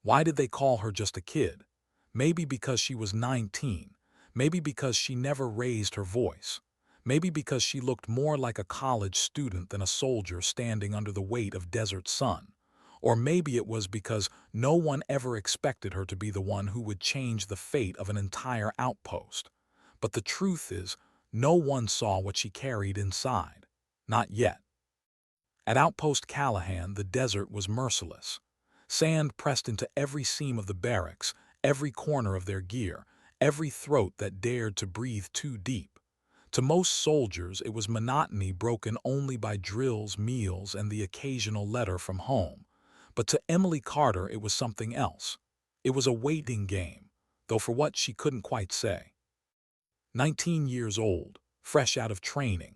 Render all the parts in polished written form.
Why did they call her just a kid? Maybe because she was 19. Maybe because she never raised her voice. Maybe because she looked more like a college student than a soldier standing under the weight of desert sun. Or maybe it was because no one ever expected her to be the one who would change the fate of an entire outpost. But the truth is, no one saw what she carried inside. Not yet. At Outpost Callahan, the desert was merciless. Sand pressed into every seam of the barracks, every corner of their gear, every throat that dared to breathe too deep. To most soldiers, it was monotony broken only by drills, meals, and the occasional letter from home. But to Emily Carter, it was something else. It was a waiting game, though for what she couldn't quite say. 19 years old, fresh out of training.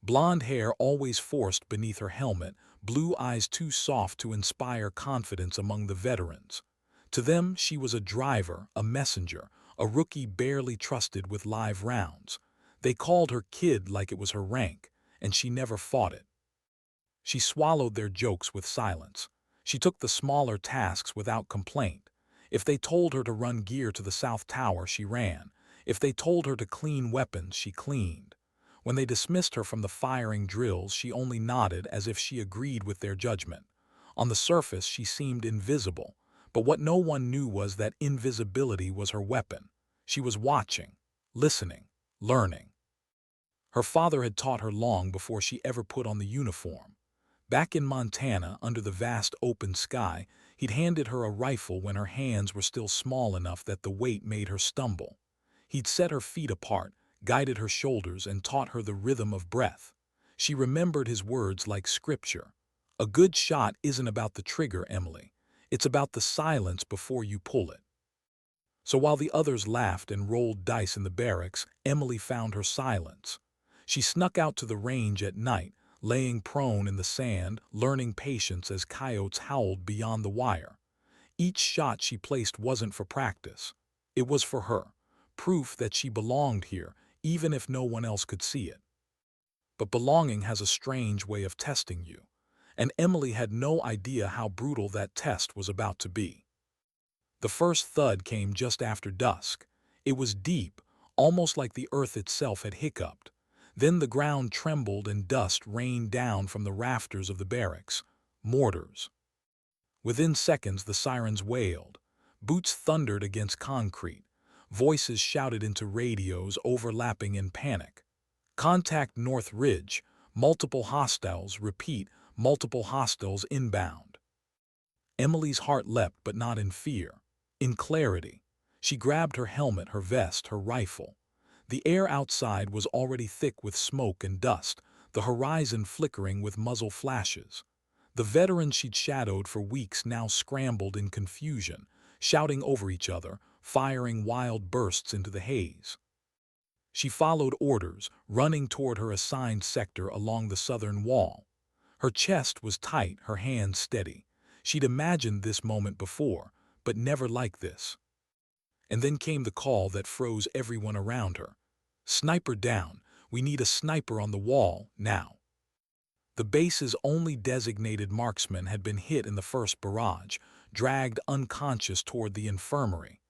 Blonde hair always forced beneath her helmet, blue eyes too soft to inspire confidence among the veterans. To them, she was a driver, a messenger, a rookie barely trusted with live rounds. They called her kid like it was her rank, and she never fought it. She swallowed their jokes with silence. She took the smaller tasks without complaint. If they told her to run gear to the South Tower, she ran. If they told her to clean weapons, she cleaned. When they dismissed her from the firing drills, she only nodded as if she agreed with their judgment. On the surface, she seemed invisible, but what no one knew was that invisibility was her weapon. She was watching, listening, learning. Her father had taught her long before she ever put on the uniform. Back in Montana, under the vast open sky, he'd handed her a rifle when her hands were still small enough that the weight made her stumble. He'd set her feet apart, guided her shoulders, and taught her the rhythm of breath. She remembered his words like scripture. A good shot isn't about the trigger, Emily. It's about the silence before you pull it. So while the others laughed and rolled dice in the barracks, Emily found her silence. She snuck out to the range at night, laying prone in the sand, learning patience as coyotes howled beyond the wire. Each shot she placed wasn't for practice. It was for her, proof that she belonged here, even if no one else could see it. But belonging has a strange way of testing you, and Emily had no idea how brutal that test was about to be. The first thud came just after dusk. It was deep, almost like the earth itself had hiccuped. Then the ground trembled and dust rained down from the rafters of the barracks. Mortars. Within seconds the sirens wailed. Boots thundered against concrete. Voices shouted into radios, overlapping in panic. Contact North Ridge. Multiple hostiles. Repeat, multiple hostiles inbound. Emily's heart leapt, but not in fear. In clarity. She grabbed her helmet, her vest, her rifle. The air outside was already thick with smoke and dust, the horizon flickering with muzzle flashes. The veterans she'd shadowed for weeks now scrambled in confusion, shouting over each other, firing wild bursts into the haze. She followed orders, running toward her assigned sector along the southern wall. Her chest was tight, her hands steady. She'd imagined this moment before, but never like this. And then came the call that froze everyone around her. Sniper down. We need a sniper on the wall, now. The base's only designated marksman had been hit in the first barrage, dragged unconscious toward the infirmary.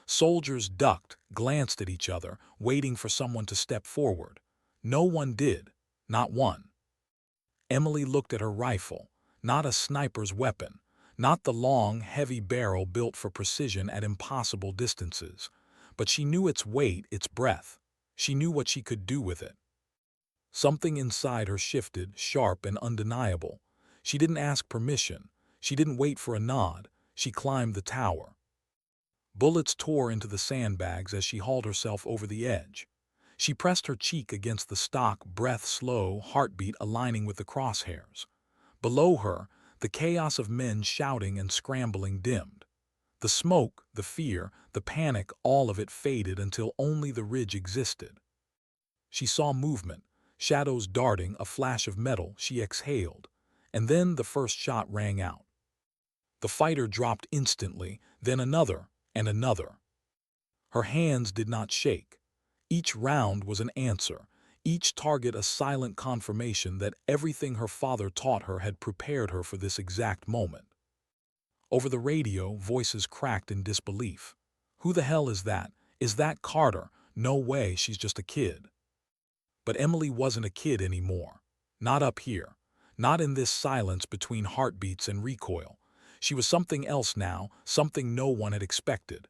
Soldiers ducked, glanced at each other, waiting for someone to step forward. No one did. Not one. Emily looked at her rifle. Not a sniper's weapon. Not the long, heavy barrel built for precision at impossible distances. But she knew its weight, its breadth. She knew what she could do with it. Something inside her shifted, sharp and undeniable. She didn't ask permission. She didn't wait for a nod. She climbed the tower. Bullets tore into the sandbags as she hauled herself over the edge. She pressed her cheek against the stock, breath slow, heartbeat aligning with the crosshairs. Below her, the chaos of men shouting and scrambling dimmed. The smoke, the fear, the panic, all of it faded until only the ridge existed. She saw movement, shadows darting, a flash of metal. She exhaled, and then the first shot rang out. The fighter dropped instantly, then another and another. Her hands did not shake. Each round was an answer, each target a silent confirmation that everything her father taught her had prepared her for this exact moment. Over the radio, voices cracked in disbelief. "Who the hell is that? Is that Carter? No way, she's just a kid." But Emily wasn't a kid anymore. Not up here. Not in this silence between heartbeats and recoil. She was something else now, something no one had expected.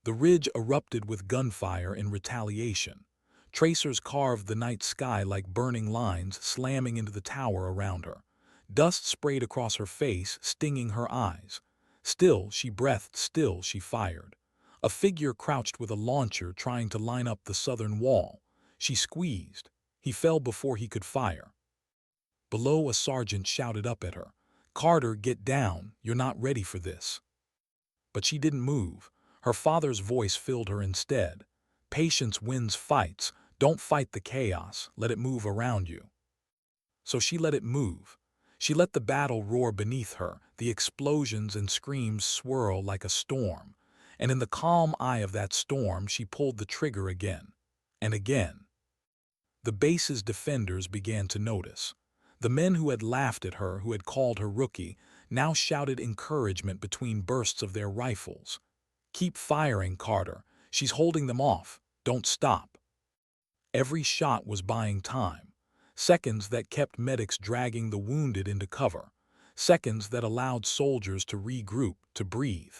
The ridge erupted with gunfire in retaliation. Tracers carved the night sky like burning lines, slamming into the tower around her. Dust sprayed across her face, stinging her eyes. Still she breathed, still she fired. A figure crouched with a launcher trying to line up the southern wall. She squeezed. He fell before he could fire. Below, a sergeant shouted up at her, "Carter, get down, you're not ready for this." But she didn't move. Her father's voice filled her instead. "Patience wins fights. Don't fight the chaos. Let it move around you." So she let it move. She let the battle roar beneath her, the explosions and screams swirl like a storm. And in the calm eye of that storm, she pulled the trigger again. And again. The base's defenders began to notice. The men who had laughed at her, who had called her rookie, now shouted encouragement between bursts of their rifles. "Keep firing, Carter. She's holding them off. Don't stop." Every shot was buying time. Seconds that kept medics dragging the wounded into cover. Seconds that allowed soldiers to regroup, to breathe.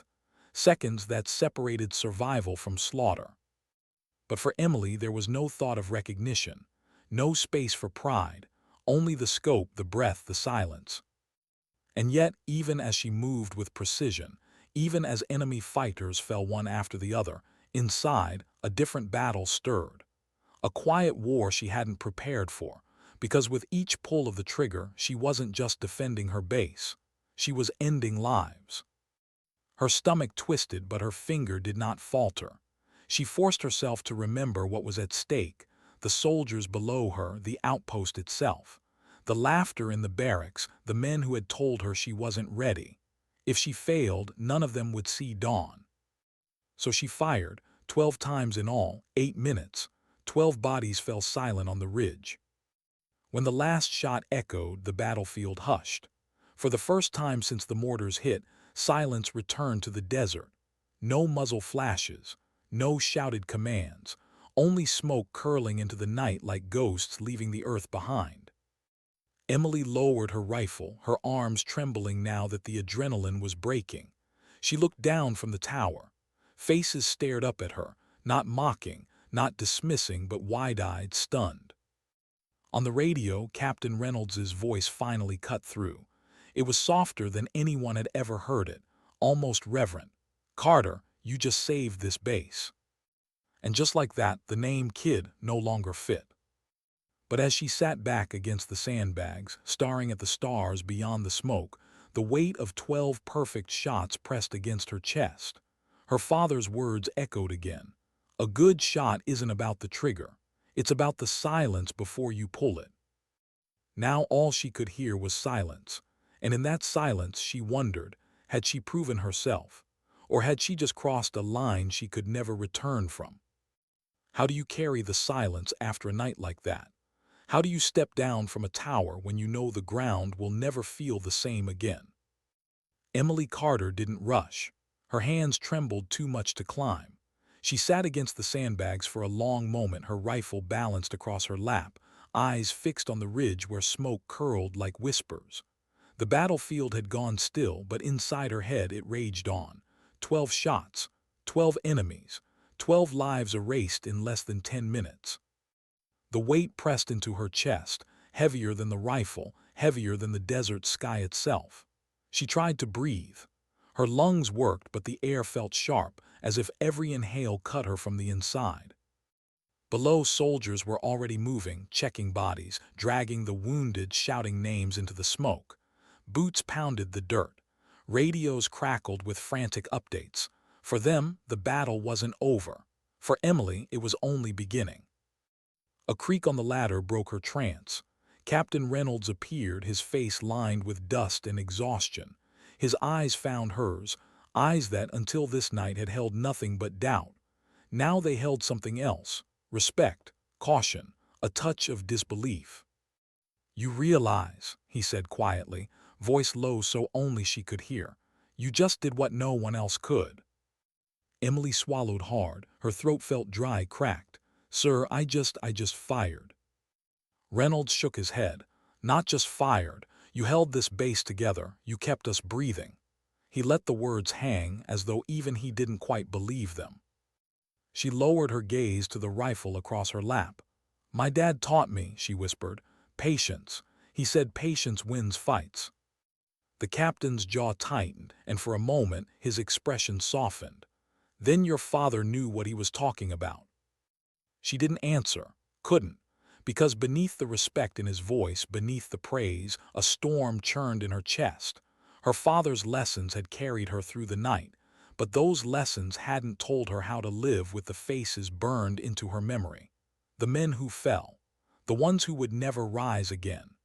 Seconds that separated survival from slaughter. But for Emily, there was no thought of recognition. No space for pride. Only the scope, the breath, the silence. And yet, even as she moved with precision, even as enemy fighters fell one after the other, inside, a different battle stirred. A quiet war she hadn't prepared for, because with each pull of the trigger, she wasn't just defending her base. She was ending lives. Her stomach twisted, but her finger did not falter. She forced herself to remember what was at stake, the soldiers below her, the outpost itself. The laughter in the barracks, the men who had told her she wasn't ready. If she failed, none of them would see dawn. So she fired, 12 times in all, 8 minutes. 12 bodies fell silent on the ridge. When the last shot echoed, the battlefield hushed. For the first time since the mortars hit, silence returned to the desert. No muzzle flashes, no shouted commands, only smoke curling into the night like ghosts leaving the earth behind. Emily lowered her rifle, her arms trembling now that the adrenaline was breaking. She looked down from the tower. Faces stared up at her, not mocking, not dismissing, but wide-eyed, stunned. On the radio, Captain Reynolds's voice finally cut through. It was softer than anyone had ever heard it, almost reverent. "Carter, you just saved this base." And just like that, the name Kid no longer fit. But as she sat back against the sandbags, staring at the stars beyond the smoke, the weight of 12 perfect shots pressed against her chest. Her father's words echoed again. A good shot isn't about the trigger. It's about the silence before you pull it. Now all she could hear was silence. And in that silence she wondered, had she proven herself? Or had she just crossed a line she could never return from? How do you carry the silence after a night like that? How do you step down from a tower when you know the ground will never feel the same again? Emily Carter didn't rush. Her hands trembled too much to climb. She sat against the sandbags for a long moment, her rifle balanced across her lap, eyes fixed on the ridge where smoke curled like whispers. The battlefield had gone still, but inside her head it raged on. 12 shots, 12 enemies, 12 lives erased in less than 10 minutes. The weight pressed into her chest, heavier than the rifle, heavier than the desert sky itself. She tried to breathe. Her lungs worked, but the air felt sharp, as if every inhale cut her from the inside. Below, soldiers were already moving, checking bodies, dragging the wounded, shouting names into the smoke. Boots pounded the dirt. Radios crackled with frantic updates. For them, the battle wasn't over. For Emily, it was only beginning. A creak on the ladder broke her trance. Captain Reynolds appeared, his face lined with dust and exhaustion. His eyes found hers, eyes that until this night had held nothing but doubt. Now they held something else: respect, caution, a touch of disbelief. "You realize," he said quietly, voice low so only she could hear, You just did what no one else could." Emily swallowed hard. Her throat felt dry, cracked. "Sir, I just fired." Reynolds shook his head. "Not just fired. You held this base together. You kept us breathing." He let the words hang as though even he didn't quite believe them. She lowered her gaze to the rifle across her lap. "My dad taught me," she whispered. "Patience. He said patience wins fights." The captain's jaw tightened, and for a moment his expression softened. "Then your father knew what he was talking about." She didn't answer, couldn't, because beneath the respect in his voice, beneath the praise, a storm churned in her chest. Her father's lessons had carried her through the night, but those lessons hadn't told her how to live with the faces burned into her memory. The men who fell, the ones who would never rise again.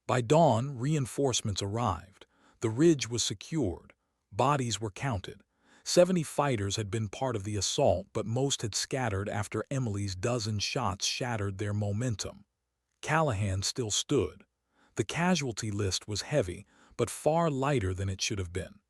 By dawn, reinforcements arrived. The ridge was secured. Bodies were counted. 70 fighters had been part of the assault, but most had scattered after Emily's dozen shots shattered their momentum. Callahan still stood. The casualty list was heavy, but far lighter than it should have been.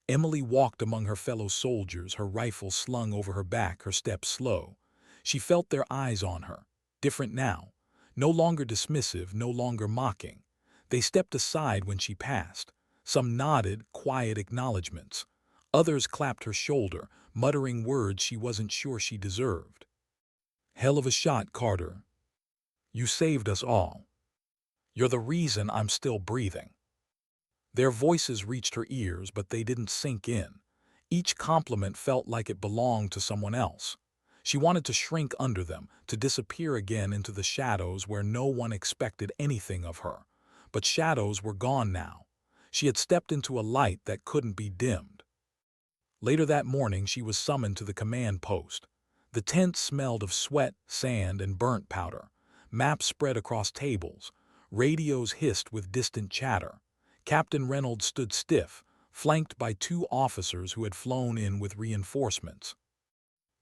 Emily walked among her fellow soldiers, her rifle slung over her back, her steps slow. She felt their eyes on her, different now, no longer dismissive, no longer mocking. They stepped aside when she passed. Some nodded, quiet acknowledgments. Others clapped her shoulder, muttering words she wasn't sure she deserved. "Hell of a shot, Carter. You saved us all. You're the reason I'm still breathing." Their voices reached her ears, but they didn't sink in. Each compliment felt like it belonged to someone else. She wanted to shrink under them, to disappear again into the shadows where no one expected anything of her. But shadows were gone now. She had stepped into a light that couldn't be dimmed. Later that morning, she was summoned to the command post. The tent smelled of sweat, sand, and burnt powder. Maps spread across tables. Radios hissed with distant chatter. Captain Reynolds stood stiff, flanked by 2 officers who had flown in with reinforcements.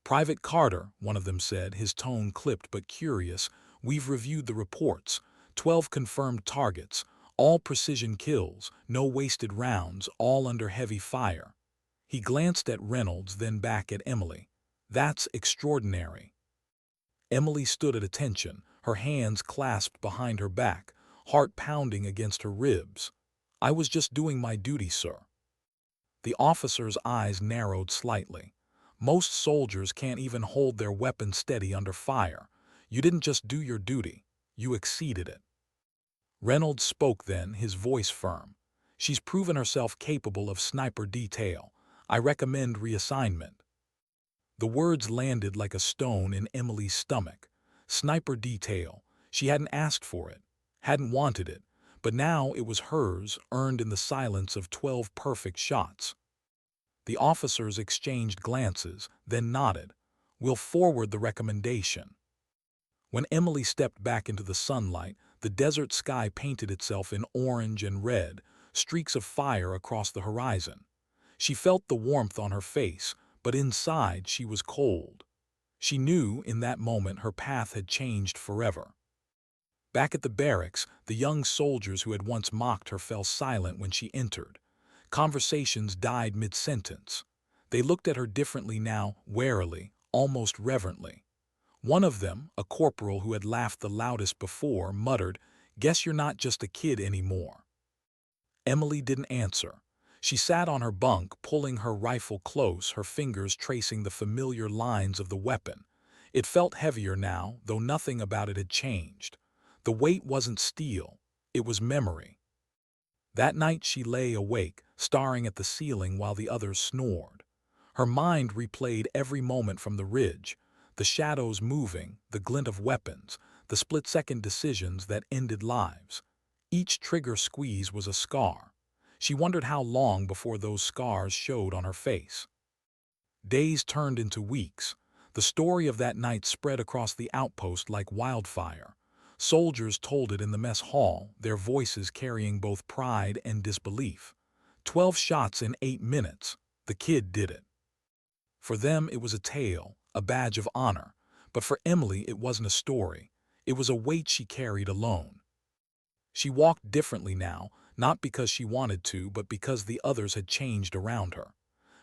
"Private Carter," one of them said, his tone clipped but curious, "we've reviewed the reports. 12 confirmed targets, all precision kills, no wasted rounds, all under heavy fire." He glanced at Reynolds, then back at Emily. "That's extraordinary." Emily stood at attention, her hands clasped behind her back, heart pounding against her ribs. "I was just doing my duty, sir." The officer's eyes narrowed slightly. "Most soldiers can't even hold their weapons steady under fire. You didn't just do your duty, you exceeded it." Reynolds spoke then, his voice firm. "She's proven herself capable of sniper detail. I recommend reassignment." The words landed like a stone in Emily's stomach. Sniper detail. She hadn't asked for it, hadn't wanted it, but now it was hers, earned in the silence of 12 perfect shots. The officers exchanged glances, then nodded. "We'll forward the recommendation." When Emily stepped back into the sunlight, the desert sky painted itself in orange and red, streaks of fire across the horizon. She felt the warmth on her face, but inside she was cold. She knew in that moment her path had changed forever. Back at the barracks, the young soldiers who had once mocked her fell silent when she entered. Conversations died mid-sentence. They looked at her differently now, warily, almost reverently. One of them, a corporal who had laughed the loudest before, muttered, "Guess you're not just a kid anymore." Emily didn't answer. She sat on her bunk, pulling her rifle close, her fingers tracing the familiar lines of the weapon. It felt heavier now, though nothing about it had changed. The weight wasn't steel, it was memory. That night she lay awake, staring at the ceiling while the others snored. Her mind replayed every moment from the ridge, the shadows moving, the glint of weapons, the split-second decisions that ended lives. Each trigger squeeze was a scar. She wondered how long before those scars showed on her face. Days turned into weeks. The story of that night spread across the outpost like wildfire. Soldiers told it in the mess hall, their voices carrying both pride and disbelief. 12 shots in 8 minutes. The kid did it. For them it was a tale, a badge of honor. But for Emily it wasn't a story. It was a weight she carried alone. She walked differently now, not because she wanted to, but because the others had changed around her.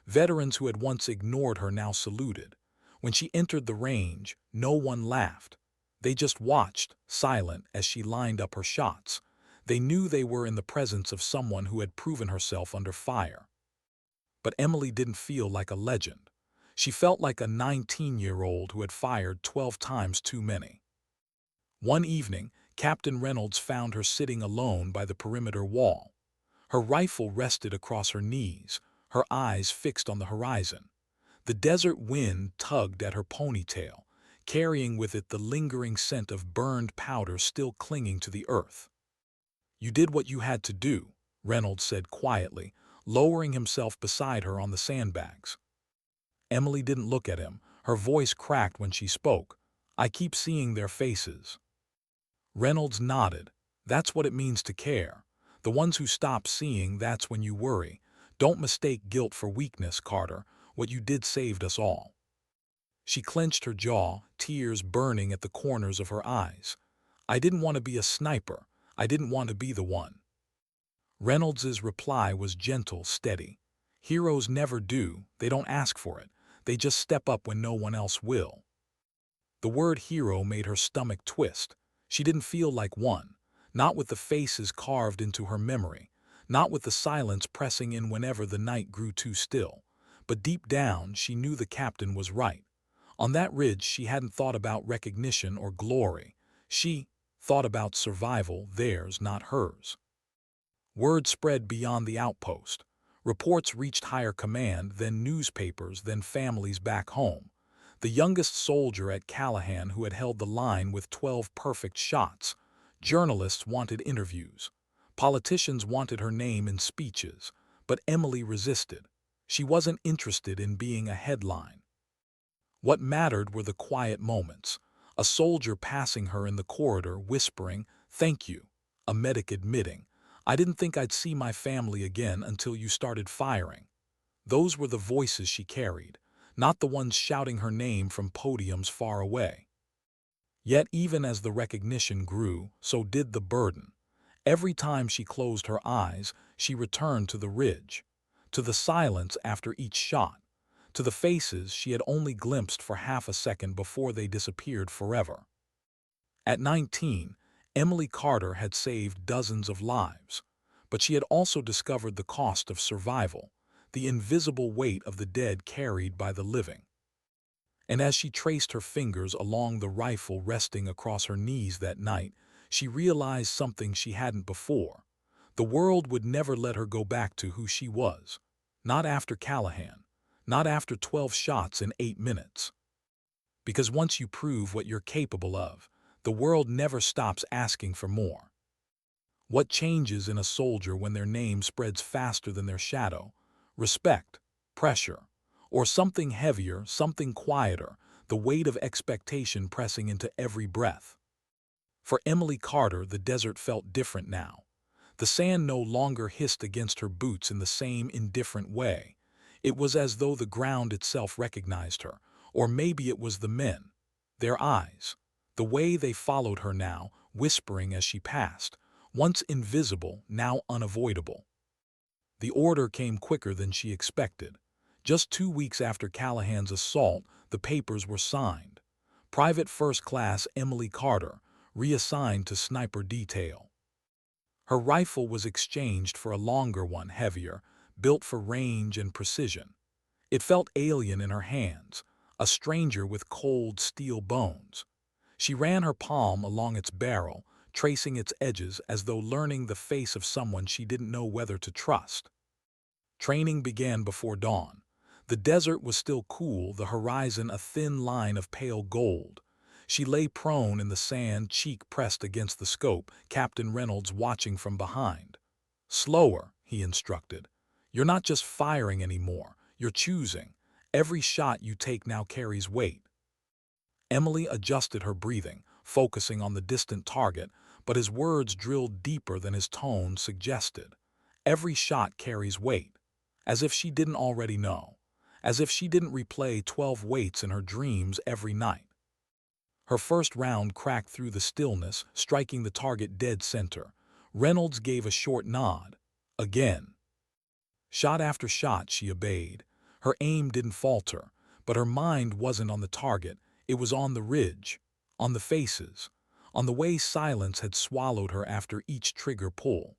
Veterans who had once ignored her now saluted. When she entered the range, no one laughed. They just watched, silent, as she lined up her shots. They knew they were in the presence of someone who had proven herself under fire. But Emily didn't feel like a legend. She felt like a 19-year-old who had fired 12 times too many. One evening, Captain Reynolds found her sitting alone by the perimeter wall. Her rifle rested across her knees, her eyes fixed on the horizon. The desert wind tugged at her ponytail, carrying with it the lingering scent of burned powder still clinging to the earth. "You did what you had to do," Reynolds said quietly, lowering himself beside her on the sandbags. Emily didn't look at him. Her voice cracked when she spoke. "I keep seeing their faces." Reynolds nodded. "That's what it means to care. The ones who stop seeing, that's when you worry. Don't mistake guilt for weakness, Carter. What you did saved us all." She clenched her jaw, tears burning at the corners of her eyes. "I didn't want to be a sniper. I didn't want to be the one." Reynolds's reply was gentle, steady. "Heroes never do. They don't ask for it. They just step up when no one else will." The word hero made her stomach twist. She didn't feel like one, not with the faces carved into her memory, not with the silence pressing in whenever the night grew too still. But deep down, she knew the captain was right. On that ridge, she hadn't thought about recognition or glory. She thought about survival, theirs, not hers. Word spread beyond the outpost. Reports reached higher command, then newspapers, then families back home. The youngest soldier at Callahan who had held the line with 12 perfect shots. Journalists wanted interviews. Politicians wanted her name in speeches. But Emily resisted. She wasn't interested in being a headline. What mattered were the quiet moments. A soldier passing her in the corridor whispering, "Thank you." A medic admitting, "I didn't think I'd see my family again until you started firing." Those were the voices she carried, not the ones shouting her name from podiums far away. Yet even as the recognition grew, so did the burden. Every time she closed her eyes, she returned to the ridge, to the silence after each shot, to the faces she had only glimpsed for half a second before they disappeared forever. At 19, Emily Carter had saved dozens of lives, but she had also discovered the cost of survival, the invisible weight of the dead carried by the living. And as she traced her fingers along the rifle resting across her knees that night, she realized something she hadn't before. The world would never let her go back to who she was. Not after Callahan. Not after 12 shots in 8 minutes. Because once you prove what you're capable of, the world never stops asking for more. What changes in a soldier when their name spreads faster than their shadow? Respect, pressure, or something heavier, something quieter, the weight of expectation pressing into every breath. For Emily Carter, the desert felt different now. The sand no longer hissed against her boots in the same indifferent way. It was as though the ground itself recognized her, or maybe it was the men. Their eyes, the way they followed her now, whispering as she passed, once invisible, now unavoidable. The order came quicker than she expected. Just 2 weeks after Callahan's assault, the papers were signed. Private First Class Emily Carter, reassigned to sniper detail. Her rifle was exchanged for a longer one, heavier, built for range and precision. It felt alien in her hands, a stranger with cold steel bones. She ran her palm along its barrel, tracing its edges as though learning the face of someone she didn't know whether to trust. Training began before dawn. The desert was still cool, the horizon a thin line of pale gold. She lay prone in the sand, cheek pressed against the scope, Captain Reynolds watching from behind. "Slower," he instructed. "You're not just firing anymore, you're choosing. Every shot you take now carries weight." Emily adjusted her breathing, focusing on the distant target, but his words drilled deeper than his tone suggested. Every shot carries weight. As if she didn't already know. As if she didn't replay 12 weights in her dreams every night. Her first round cracked through the stillness, striking the target dead center. Reynolds gave a short nod. Again. Shot after shot, she obeyed. Her aim didn't falter, but her mind wasn't on the target. It was on the ridge, on the faces, on the way silence had swallowed her after each trigger pull.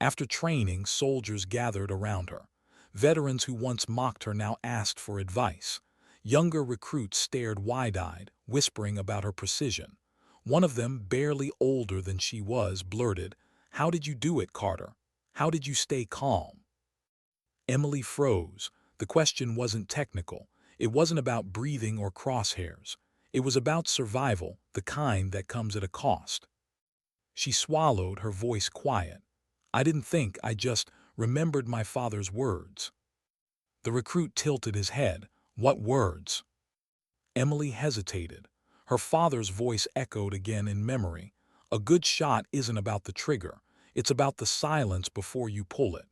After training, soldiers gathered around her. Veterans who once mocked her now asked for advice. Younger recruits stared wide-eyed, whispering about her precision. One of them, barely older than she was, blurted, "How did you do it, Carter? How did you stay calm?" Emily froze. The question wasn't technical. It wasn't about breathing or crosshairs. It was about survival, the kind that comes at a cost. She swallowed, her voice quiet. "I didn't think, I just remembered my father's words." The recruit tilted his head. "What words?" Emily hesitated. Her father's voice echoed again in memory. "A good shot isn't about the trigger. It's about the silence before you pull it."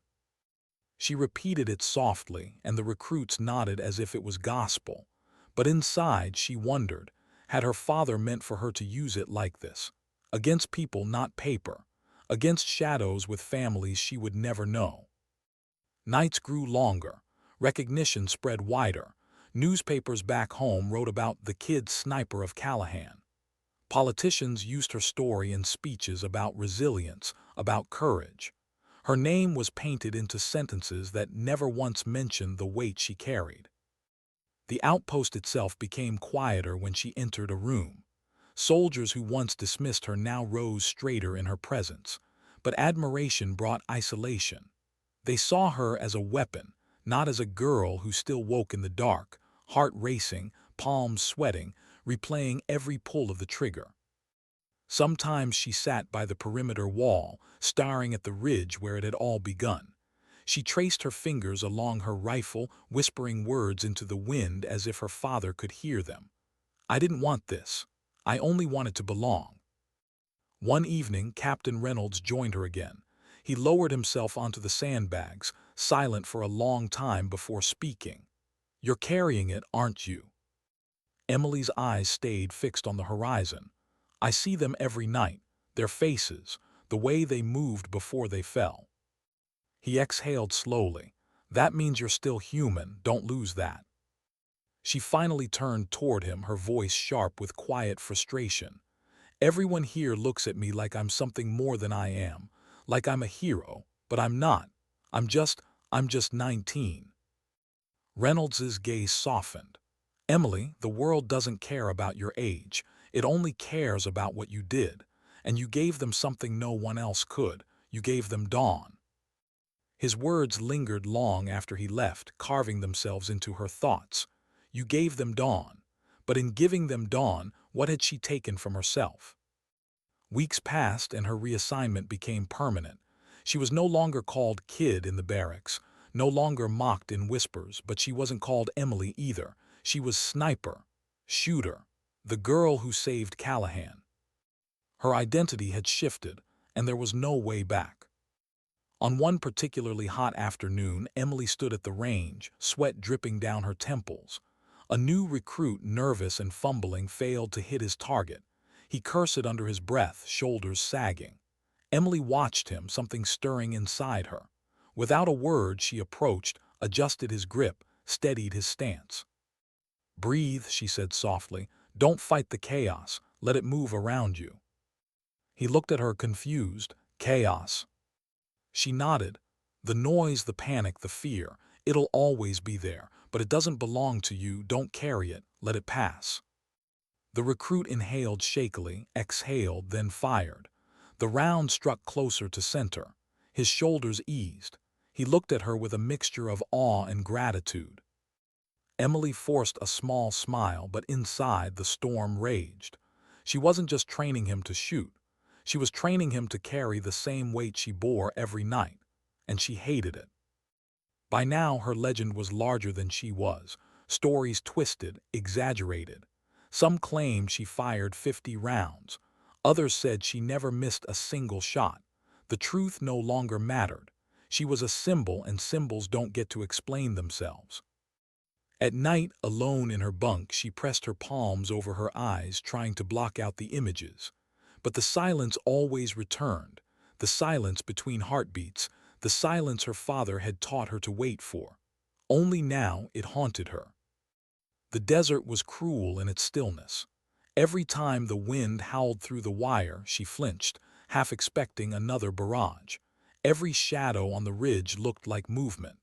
She repeated it softly, and the recruits nodded as if it was gospel. But inside, she wondered, had her father meant for her to use it like this? Against people, not paper. Against shadows with families she would never know. Nights grew longer. Recognition spread wider. Newspapers back home wrote about the kid sniper of Callahan. Politicians used her story in speeches about resilience, about courage. Her name was painted into sentences that never once mentioned the weight she carried. The outpost itself became quieter when she entered a room. Soldiers who once dismissed her now rose straighter in her presence. But admiration brought isolation. They saw her as a weapon, not as a girl who still woke in the dark, heart racing, palms sweating, replaying every pull of the trigger. Sometimes she sat by the perimeter wall, staring at the ridge where it had all begun. She traced her fingers along her rifle, whispering words into the wind as if her father could hear them. "I didn't want this. I only wanted to belong." One evening, Captain Reynolds joined her again. He lowered himself onto the sandbags, silent for a long time before speaking. "You're carrying it, aren't you?" Emily's eyes stayed fixed on the horizon. "I see them every night, their faces, the way they moved before they fell." He exhaled slowly. "That means you're still human, don't lose that." She finally turned toward him, her voice sharp with quiet frustration. "Everyone here looks at me like I'm something more than I am, like I'm a hero, but I'm not. I'm just 19. Reynolds's gaze softened. "Emily, the world doesn't care about your age. It only cares about what you did. And you gave them something no one else could. You gave them dawn." His words lingered long after he left, carving themselves into her thoughts. You gave them dawn. But in giving them dawn, what had she taken from herself? Weeks passed and her reassignment became permanent. She was no longer called kid in the barracks, no longer mocked in whispers, but she wasn't called Emily either. She was sniper, shooter, the girl who saved Callahan. Her identity had shifted, and there was no way back. On one particularly hot afternoon, Emily stood at the range, sweat dripping down her temples. A new recruit, nervous and fumbling, failed to hit his target. He cursed under his breath, shoulders sagging. Emily watched him, something stirring inside her. Without a word, she approached, adjusted his grip, steadied his stance. "Breathe," she said softly. "Don't fight the chaos. Let it move around you." He looked at her confused. "Chaos?" She nodded. "The noise, the panic, the fear. It'll always be there, but it doesn't belong to you. Don't carry it. Let it pass." The recruit inhaled shakily, exhaled, then fired. The round struck closer to center. His shoulders eased. He looked at her with a mixture of awe and gratitude. Emily forced a small smile, but inside the storm raged. She wasn't just training him to shoot. She was training him to carry the same weight she bore every night, and she hated it. By now, her legend was larger than she was. Stories twisted, exaggerated. Some claimed she fired 50 rounds. Others said she never missed a single shot. The truth no longer mattered. She was a symbol, and symbols don't get to explain themselves. At night, alone in her bunk, she pressed her palms over her eyes, trying to block out the images. But the silence always returned, the silence between heartbeats, the silence her father had taught her to wait for. Only now it haunted her. The desert was cruel in its stillness. Every time the wind howled through the wire, she flinched, half expecting another barrage. Every shadow on the ridge looked like movement.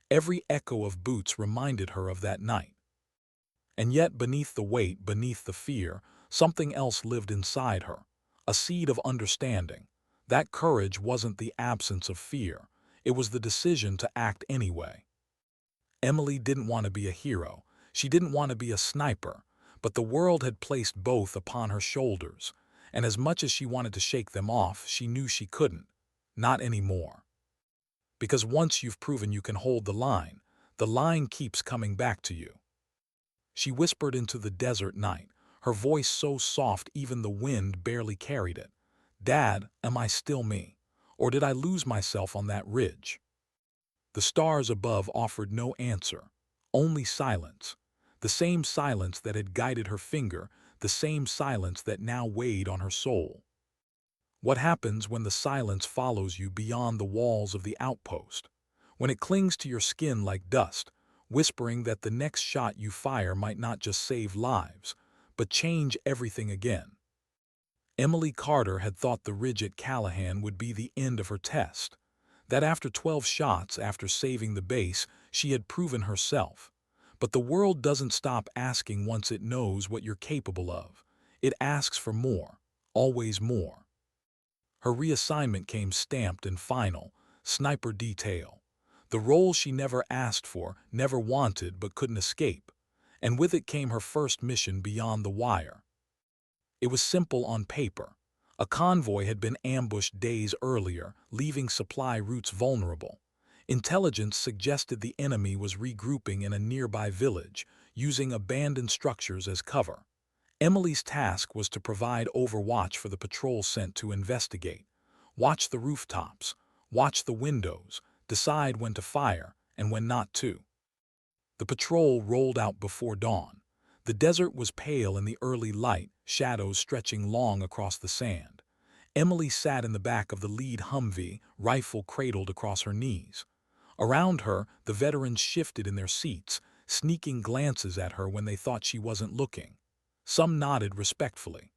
Every echo of boots reminded her of that night. And yet beneath the weight, beneath the fear, something else lived inside her, a seed of understanding. That courage wasn't the absence of fear, it was the decision to act anyway. Emily didn't want to be a hero, she didn't want to be a sniper, but the world had placed both upon her shoulders, and as much as she wanted to shake them off, she knew she couldn't. Not anymore. Because once you've proven you can hold the line keeps coming back to you. She whispered into the desert night, her voice so soft even the wind barely carried it. "Dad, am I still me? Or did I lose myself on that ridge?" The stars above offered no answer, only silence. The same silence that had guided her finger, the same silence that now weighed on her soul. What happens when the silence follows you beyond the walls of the outpost? When it clings to your skin like dust, whispering that the next shot you fire might not just save lives, but change everything again. Emily Carter had thought the ridge at Callahan would be the end of her test, that after 12 shots, after saving the base, she had proven herself. But the world doesn't stop asking once it knows what you're capable of. It asks for more, always more. Her reassignment came stamped and final, sniper detail. The role she never asked for, never wanted, but couldn't escape. And with it came her first mission beyond the wire. It was simple on paper. A convoy had been ambushed days earlier, leaving supply routes vulnerable. Intelligence suggested the enemy was regrouping in a nearby village, using abandoned structures as cover. Emily's task was to provide overwatch for the patrol sent to investigate. Watch the rooftops, watch the windows, decide when to fire and when not to. The patrol rolled out before dawn. The desert was pale in the early light, shadows stretching long across the sand. Emily sat in the back of the lead Humvee, rifle cradled across her knees. Around her, the veterans shifted in their seats, sneaking glances at her when they thought she wasn't looking. Some nodded respectfully.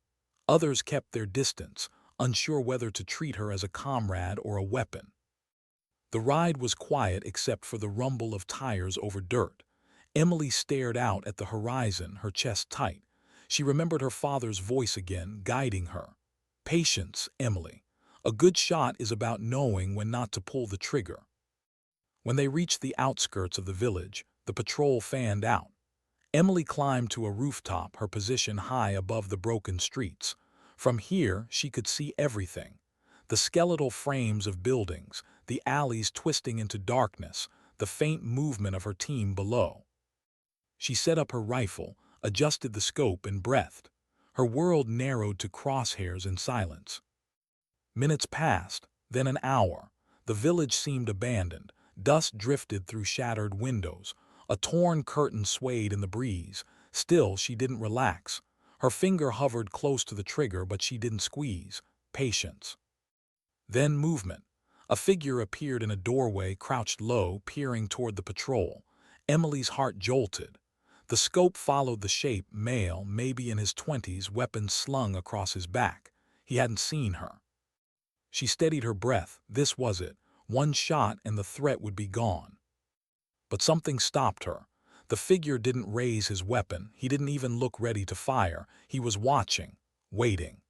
Others kept their distance, unsure whether to treat her as a comrade or a weapon. The ride was quiet except for the rumble of tires over dirt. Emily stared out at the horizon, her chest tight. She remembered her father's voice again, guiding her. "Patience, Emily. A good shot is about knowing when not to pull the trigger." When they reached the outskirts of the village, the patrol fanned out. Emily climbed to a rooftop, her position high above the broken streets. From here, she could see everything. The skeletal frames of buildings, the alleys twisting into darkness, the faint movement of her team below. She set up her rifle, adjusted the scope, and breathed. Her world narrowed to crosshairs in silence. Minutes passed, then an hour. The village seemed abandoned. Dust drifted through shattered windows. A torn curtain swayed in the breeze. Still, she didn't relax. Her finger hovered close to the trigger, but she didn't squeeze. Patience. Then movement. A figure appeared in a doorway, crouched low, peering toward the patrol. Emily's heart jolted. The scope followed the shape, male, maybe in his 20s, weapon slung across his back. He hadn't seen her. She steadied her breath. This was it. One shot and the threat would be gone. But something stopped her. The figure didn't raise his weapon. He didn't even look ready to fire. He was watching, waiting.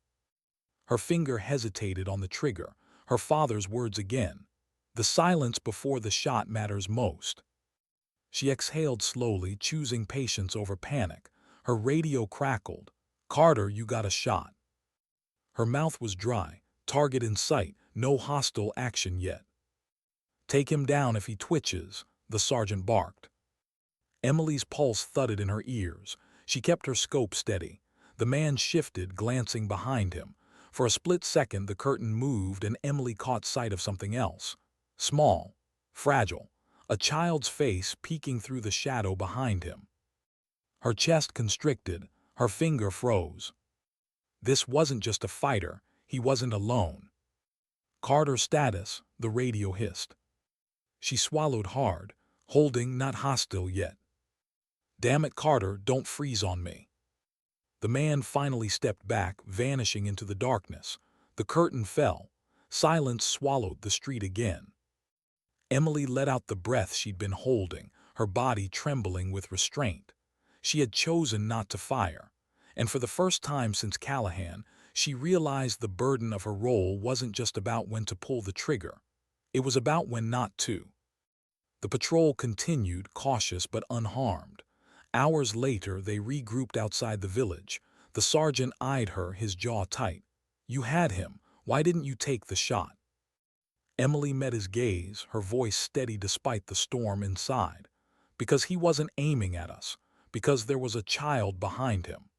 Her finger hesitated on the trigger. Her father's words again. The silence before the shot matters most. She exhaled slowly, choosing patience over panic. Her radio crackled. "Carter, you got a shot." Her mouth was dry. Target in sight. No hostile action yet. "Take him down if he twitches," the sergeant barked. Emily's pulse thudded in her ears. She kept her scope steady. The man shifted, glancing behind him. For a split second, the curtain moved and Emily caught sight of something else. Small, fragile. A child's face peeking through the shadow behind him. Her chest constricted, her finger froze. This wasn't just a fighter, he wasn't alone. "Carter status," the radio hissed. She swallowed hard, holding not hostile yet. "Damn it, Carter, don't freeze on me." The man finally stepped back, vanishing into the darkness. The curtain fell. Silence swallowed the street again. Emily let out the breath she'd been holding, her body trembling with restraint. She had chosen not to fire, and for the first time since Callahan, she realized the burden of her role wasn't just about when to pull the trigger. It was about when not to. The patrol continued, cautious but unharmed. Hours later, they regrouped outside the village. The sergeant eyed her, his jaw tight. "You had him. Why didn't you take the shot?" Emily met his gaze, her voice steady despite the storm inside. "Because he wasn't aiming at us. Because there was a child behind him."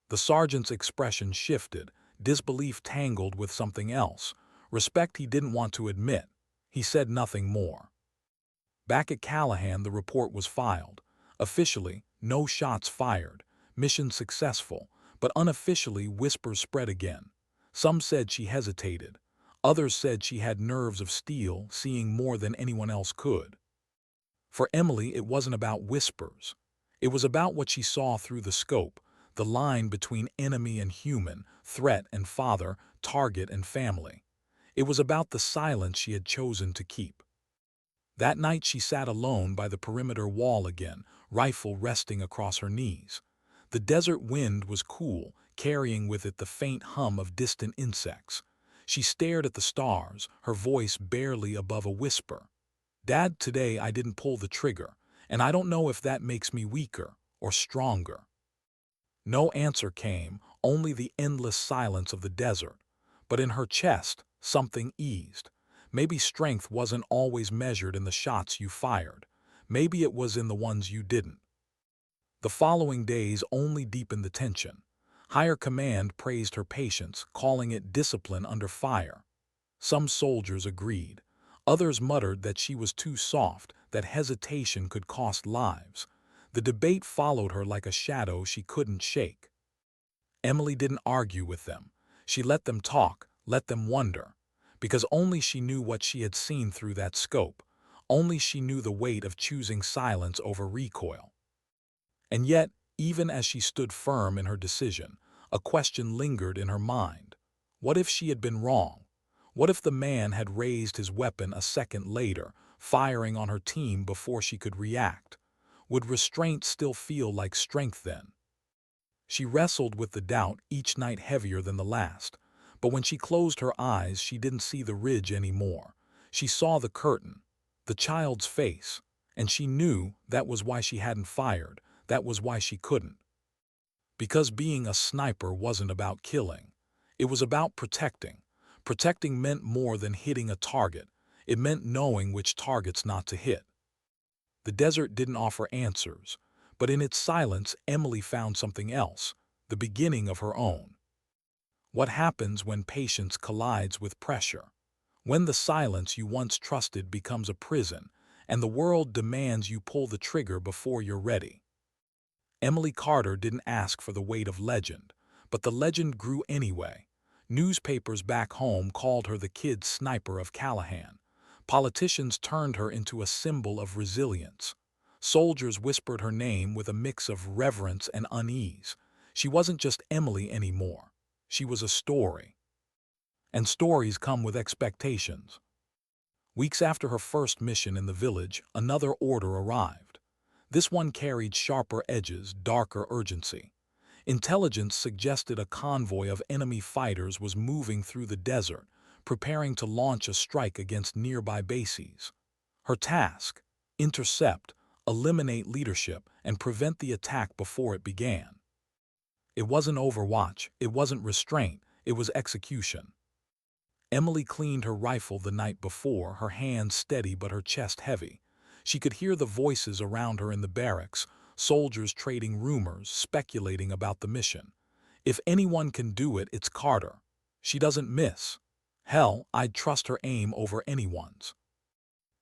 The sergeant's expression shifted, disbelief tangled with something else, respect he didn't want to admit. He said nothing more. Back at Callahan, the report was filed. Officially, no shots fired, mission successful, but unofficially whispers spread again. Some said she hesitated. Others said she had nerves of steel, seeing more than anyone else could. For Emily, it wasn't about whispers. It was about what she saw through the scope, the line between enemy and human, threat and father, target and family. It was about the silence she had chosen to keep. That night she sat alone by the perimeter wall again, rifle resting across her knees. The desert wind was cool, carrying with it the faint hum of distant insects. She stared at the stars, her voice barely above a whisper. "Dad, today I didn't pull the trigger, and I don't know if that makes me weaker or stronger." No answer came, only the endless silence of the desert. But in her chest, something eased. Maybe strength wasn't always measured in the shots you fired. Maybe it was in the ones you didn't. The following days only deepened the tension. Higher command praised her patience, calling it discipline under fire. Some soldiers agreed. Others muttered that she was too soft, that hesitation could cost lives. The debate followed her like a shadow she couldn't shake. Emily didn't argue with them. She let them talk, let them wonder. Because only she knew what she had seen through that scope. Only she knew the weight of choosing silence over recoil. And yet, even as she stood firm in her decision, a question lingered in her mind. What if she had been wrong? What if the man had raised his weapon a second later, firing on her team before she could react? Would restraint still feel like strength then? She wrestled with the doubt, each night heavier than the last. But when she closed her eyes, she didn't see the ridge anymore. She saw the curtain, the child's face, and she knew that was why she hadn't fired, that was why she couldn't. Because being a sniper wasn't about killing. It was about protecting. Protecting meant more than hitting a target. It meant knowing which targets not to hit. The desert didn't offer answers, but in its silence, Emily found something else, the beginning of her own. What happens when patience collides with pressure? When the silence you once trusted becomes a prison, and the world demands you pull the trigger before you're ready. Emily Carter didn't ask for the weight of legend, but the legend grew anyway. Newspapers back home called her the kid sniper of Callahan. Politicians turned her into a symbol of resilience. Soldiers whispered her name with a mix of reverence and unease. She wasn't just Emily anymore. She was a story. And stories come with expectations. Weeks after her first mission in the village, another order arrived. This one carried sharper edges, darker urgency. Intelligence suggested a convoy of enemy fighters was moving through the desert, preparing to launch a strike against nearby bases. Her task: intercept, eliminate leadership, and prevent the attack before it began. It wasn't overwatch, it wasn't restraint, it was execution. Emily cleaned her rifle the night before, her hands steady but her chest heavy. She could hear the voices around her in the barracks, soldiers trading rumors, speculating about the mission. If anyone can do it, it's Carter. She doesn't miss. Hell, I'd trust her aim over anyone's.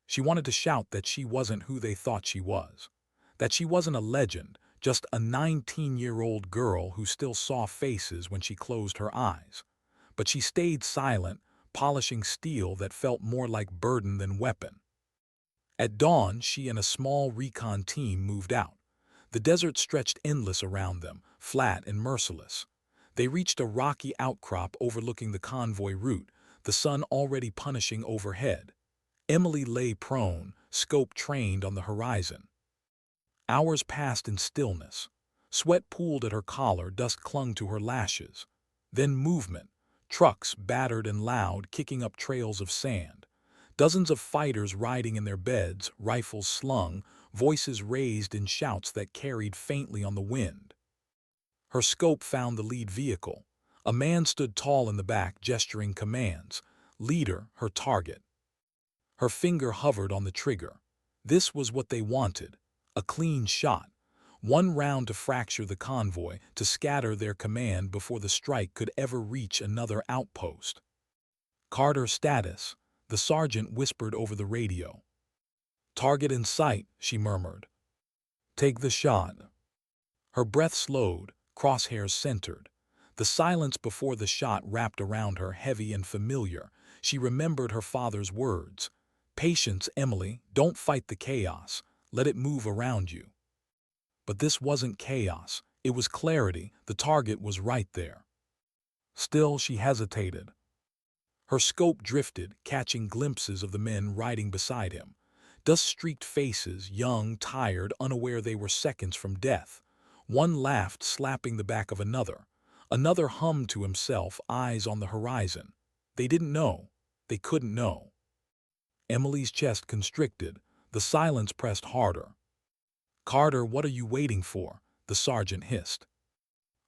She wanted to shout that she wasn't who they thought she was. That she wasn't a legend, just a 19-year-old girl who still saw faces when she closed her eyes. But she stayed silent, polishing steel that felt more like burden than weapon. At dawn, she and a small recon team moved out. The desert stretched endless around them, flat and merciless. They reached a rocky outcrop overlooking the convoy route, the sun already punishing overhead. Emily lay prone, scope trained on the horizon. Hours passed in stillness. Sweat pooled at her collar, dust clung to her lashes. Then movement, trucks battered and loud, kicking up trails of sand. Dozens of fighters riding in their beds, rifles slung, voices raised in shouts that carried faintly on the wind. Her scope found the lead vehicle. A man stood tall in the back, gesturing commands. Leader, her target. Her finger hovered on the trigger. This was what they wanted. A clean shot. One round to fracture the convoy, to scatter their command before the strike could ever reach another outpost. Carter status, the sergeant whispered over the radio. Target in sight, she murmured. Take the shot. Her breath slowed, crosshairs centered. The silence before the shot wrapped around her, heavy and familiar. She remembered her father's words. Patience, Emily, don't fight the chaos. Let it move around you. But this wasn't chaos. It was clarity. The target was right there. Still, she hesitated. Her scope drifted, catching glimpses of the men riding beside him. Dust-streaked faces, young, tired, unaware they were seconds from death. One laughed, slapping the back of another. Another hummed to himself, eyes on the horizon. They didn't know. They couldn't know. Emily's chest constricted. The silence pressed harder. Carter, what are you waiting for? The sergeant hissed.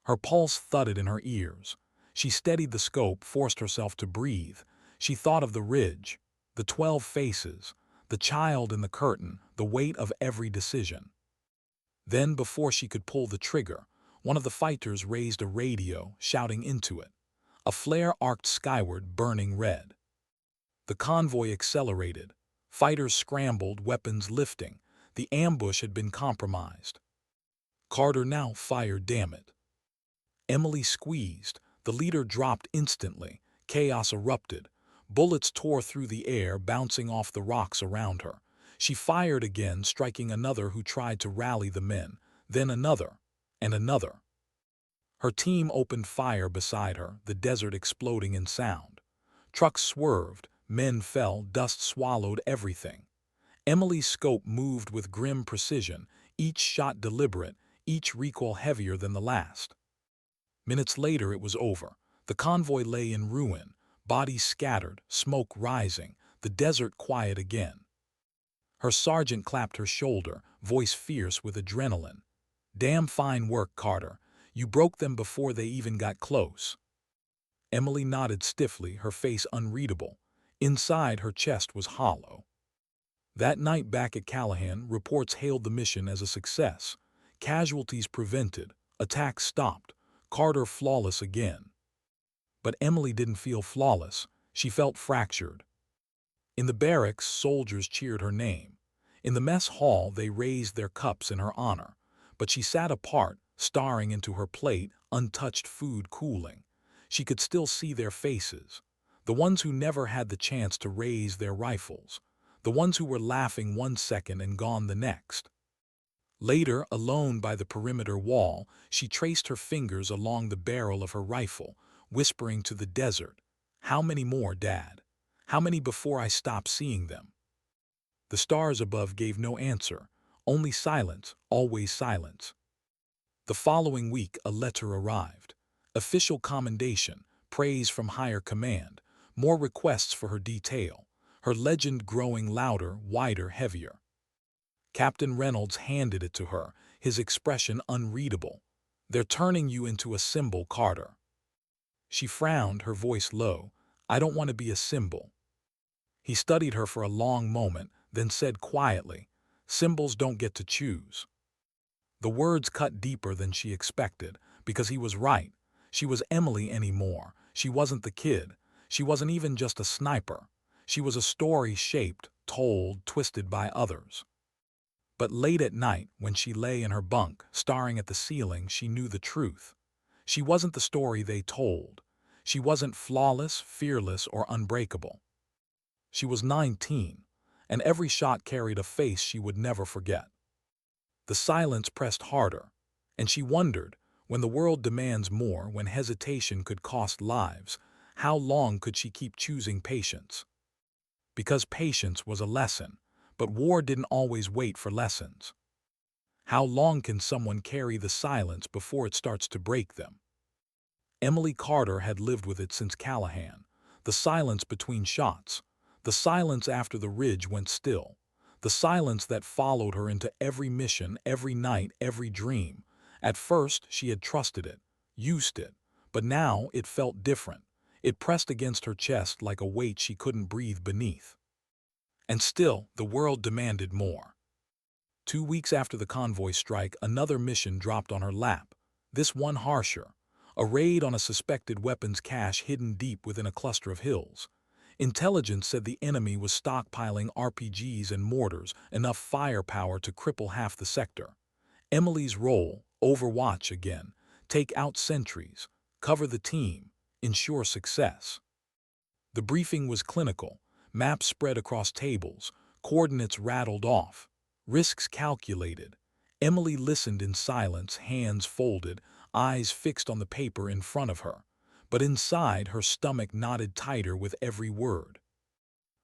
Her pulse thudded in her ears. She steadied the scope, forced herself to breathe. She thought of the ridge, the 12 faces, the child in the curtain, the weight of every decision. Then, before she could pull the trigger, one of the fighters raised a radio, shouting into it. A flare arced skyward, burning red. The convoy accelerated. Fighters scrambled, weapons lifting. The ambush had been compromised. Carter now fired, damn it. Emily squeezed. The leader dropped instantly. Chaos erupted. Bullets tore through the air, bouncing off the rocks around her. She fired again, striking another who tried to rally the men, then another, and another. Her team opened fire beside her, the desert exploding in sound. Trucks swerved, men fell, dust swallowed everything. Emily's scope moved with grim precision, each shot deliberate, each recoil heavier than the last. Minutes later it was over. The convoy lay in ruin, bodies scattered, smoke rising, the desert quiet again. Her sergeant clapped her shoulder, voice fierce with adrenaline. Damn fine work, Carter. You broke them before they even got close. Emily nodded stiffly, her face unreadable. Inside, her chest was hollow. That night back at Callahan, reports hailed the mission as a success. Casualties prevented, attacks stopped, Carter flawless again. But Emily didn't feel flawless. She felt fractured. In the barracks, soldiers cheered her name. In the mess hall, they raised their cups in her honor. But she sat apart, staring into her plate, untouched food cooling. She could still see their faces. The ones who never had the chance to raise their rifles. The ones who were laughing one second and gone the next. Later, alone by the perimeter wall, she traced her fingers along the barrel of her rifle, whispering to the desert, "How many more, Dad? How many before I stop seeing them?" The stars above gave no answer, only silence, always silence. The following week, a letter arrived. Official commendation, praise from higher command, more requests for her detail, her legend growing louder, wider, heavier. Captain Reynolds handed it to her, his expression unreadable. "They're turning you into a symbol, Carter." She frowned, her voice low. "I don't want to be a symbol." He studied her for a long moment, then said quietly, "Symbols don't get to choose." The words cut deeper than she expected, because he was right. She was Emily anymore. She wasn't the kid. She wasn't even just a sniper. She was a story shaped, told, twisted by others. But late at night, when she lay in her bunk, staring at the ceiling, she knew the truth. She wasn't the story they told. She wasn't flawless, fearless, or unbreakable. She was 19, and every shot carried a face she would never forget. The silence pressed harder, and she wondered, when the world demands more, when hesitation could cost lives, how long could she keep choosing patience? Because patience was a lesson, but war didn't always wait for lessons. How long can someone carry the silence before it starts to break them? Emily Carter had lived with it since Callahan. The silence between shots, the silence after the ridge went still, the silence that followed her into every mission, every night, every dream. At first, she had trusted it, used it, but now it felt different. It pressed against her chest like a weight she couldn't breathe beneath. And still, the world demanded more. 2 weeks after the convoy strike, another mission dropped on her lap, this one harsher. A raid on a suspected weapons cache hidden deep within a cluster of hills. Intelligence said the enemy was stockpiling RPGs and mortars, enough firepower to cripple half the sector. Emily's role, overwatch again, take out sentries, cover the team, ensure success. The briefing was clinical, maps spread across tables, coordinates rattled off, risks calculated. Emily listened in silence, hands folded, eyes fixed on the paper in front of her, but inside her stomach knotted tighter with every word.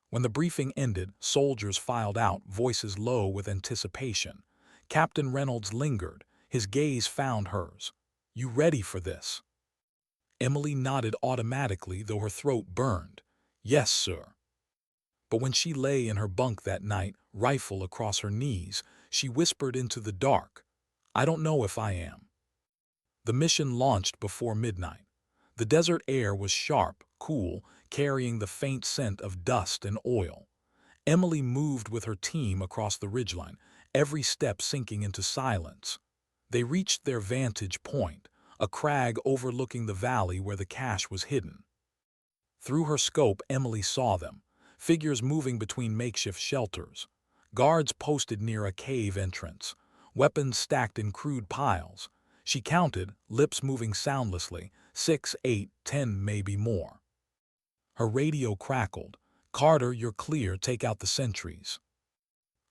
When the briefing ended, soldiers filed out, voices low with anticipation. Captain Reynolds lingered, his gaze found hers. "You ready for this?" Emily nodded automatically, though her throat burned. "Yes, sir." But when she lay in her bunk that night, rifle across her knees, she whispered into the dark, "I don't know if I am." The mission launched before midnight. The desert air was sharp, cool, carrying the faint scent of dust and oil. Emily moved with her team across the ridgeline, every step sinking into silence. They reached their vantage point, a crag overlooking the valley where the cache was hidden. Through her scope, Emily saw them, figures moving between makeshift shelters, guards posted near a cave entrance, weapons stacked in crude piles. She counted, lips moving soundlessly, 6, 8, 10, maybe more. Her radio crackled. "Carter, you're clear, take out the sentries."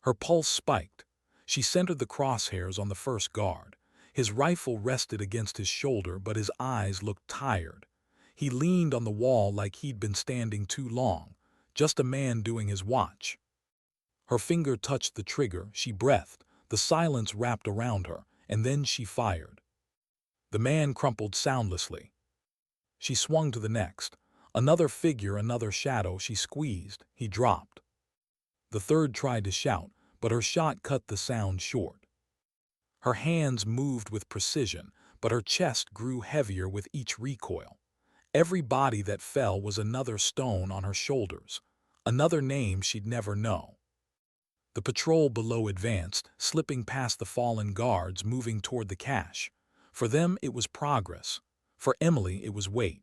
Her pulse spiked. She centered the crosshairs on the first guard. His rifle rested against his shoulder, but his eyes looked tired. He leaned on the wall like he'd been standing too long, just a man doing his watch. Her finger touched the trigger, she breathed, the silence wrapped around her, and then she fired. The man crumpled soundlessly. She swung to the next. Another figure, another shadow. She squeezed. He dropped. The third tried to shout, but her shot cut the sound short. Her hands moved with precision, but her chest grew heavier with each recoil. Every body that fell was another stone on her shoulders, another name she'd never know. The patrol below advanced, slipping past the fallen guards, moving toward the cache. For them, it was progress. For Emily, it was weight.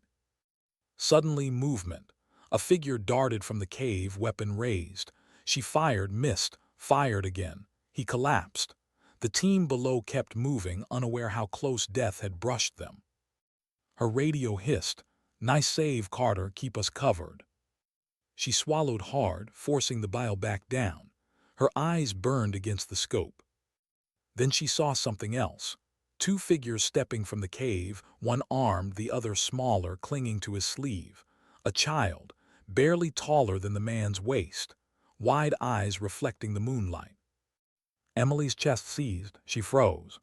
Suddenly, movement. A figure darted from the cave, weapon raised. She fired, missed, fired again. He collapsed. The team below kept moving, unaware how close death had brushed them. Her radio hissed, "Nice save, Carter, keep us covered." She swallowed hard, forcing the bile back down. Her eyes burned against the scope. Then she saw something else. Two figures stepping from the cave, one armed, the other smaller, clinging to his sleeve. A child, barely taller than the man's waist, wide eyes reflecting the moonlight. Emily's chest seized. She froze.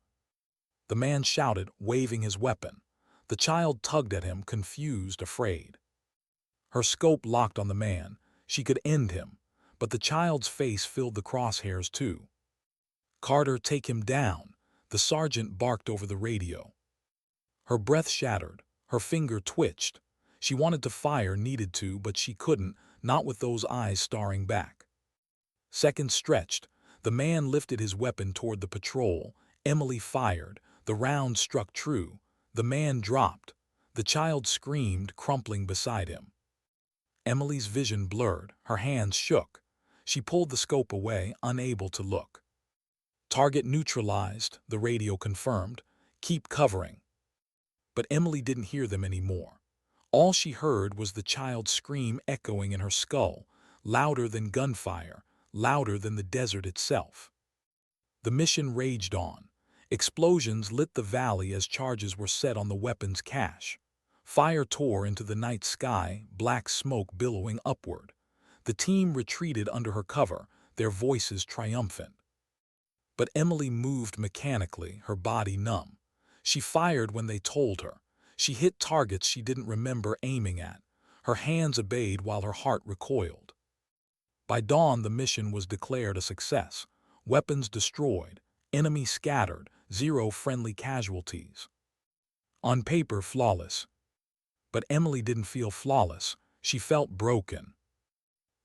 The man shouted, waving his weapon. The child tugged at him, confused, afraid. Her scope locked on the man. She could end him, but the child's face filled the crosshairs too. "Carter, take him down," the sergeant barked over the radio. Her breath shattered. Her finger twitched. She wanted to fire, needed to, but she couldn't, not with those eyes staring back. Seconds stretched. The man lifted his weapon toward the patrol. Emily fired. The round struck true. The man dropped. The child screamed, crumpling beside him. Emily's vision blurred. Her hands shook. She pulled the scope away, unable to look. "Target neutralized," the radio confirmed. "Keep covering." But Emily didn't hear them anymore. All she heard was the child's scream echoing in her skull, louder than gunfire, louder than the desert itself. The mission raged on. Explosions lit the valley as charges were set on the weapon's cache. Fire tore into the night sky, black smoke billowing upward. The team retreated under her cover, their voices triumphant. But Emily moved mechanically, her body numb. She fired when they told her. She hit targets she didn't remember aiming at. Her hands obeyed while her heart recoiled. By dawn, the mission was declared a success. Weapons destroyed, enemy scattered, 0 friendly casualties. On paper, flawless. But Emily didn't feel flawless. She felt broken.